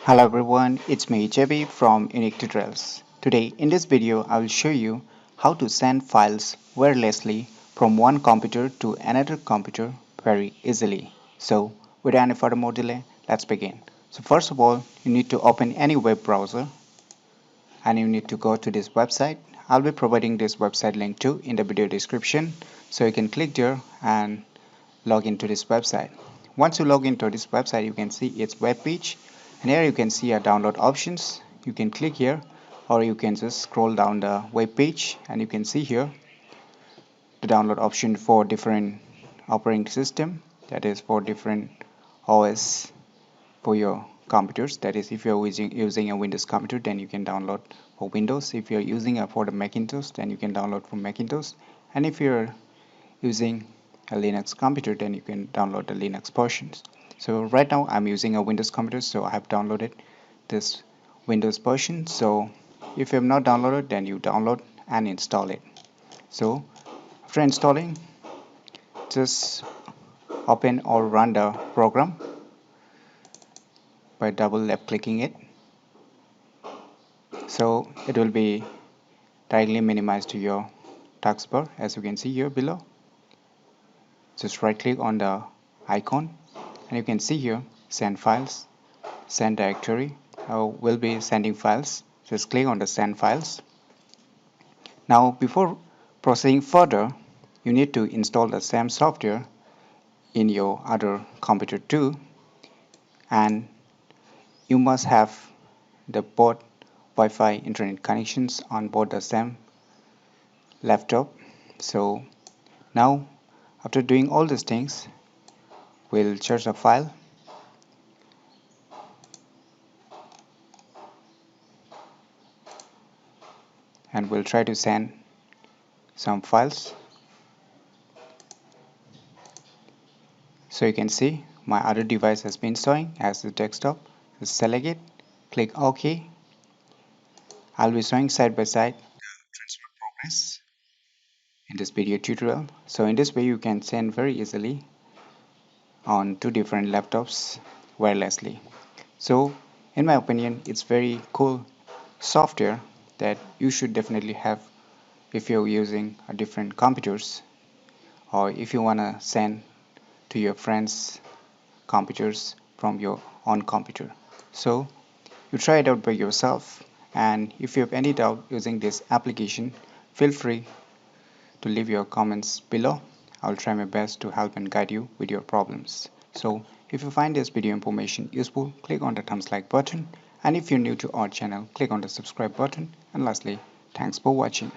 Hello everyone, it's me JB from UniqueTutorials. Today in this video I will show you how to send files wirelessly from one computer to another computer very easily. So without any further more delay, let's begin. So first of all, you need to open any web browser and you need to go to this website. I'll be providing this website link too in the video description, so you can click there and log into this website. Once you log into this website, you can see its web page, and here you can see a download options. You can click here, or you can just scroll down the web page and you can see here the download option for different operating system, that is for different OS for your computers. That is, if you're using a Windows computer, then you can download for Windows. If you're using a for the Macintosh, then you can download for Macintosh. And if you're using a Linux computer, then you can download the Linux versions. So right now I'm using a Windows computer, so I have downloaded this Windows version. So if you have not downloaded, then you download and install it. So after installing, just open or run the program by double left clicking it. So it will be directly minimized to your taskbar, as you can see here below. Just right click on the icon and you can see here send files, send directory. We'll be sending files. Just click on the send files. Now before proceeding further, you need to install the same software in your other computer too, and you must have the both Wi-Fi internet connections on both the same laptop. So now after doing all these things, we'll search a file and we'll try to send some files. So you can see my other device has been showing as the desktop. Just select it, click OK. I'll be showing side by side transfer progress in this video tutorial. So in this way you can send very easily on two different laptops wirelessly. So in my opinion, it's very cool software that you should definitely have if you're using a different computers, or if you want to send to your friends computers from your own computer. So you try it out by yourself, and if you have any doubt using this application, feel free to leave your comments below. I'll try my best to help and guide you with your problems. So if you find this video information useful, click on the thumbs like button, and if you're new to our channel, click on the subscribe button, and lastly, thanks for watching.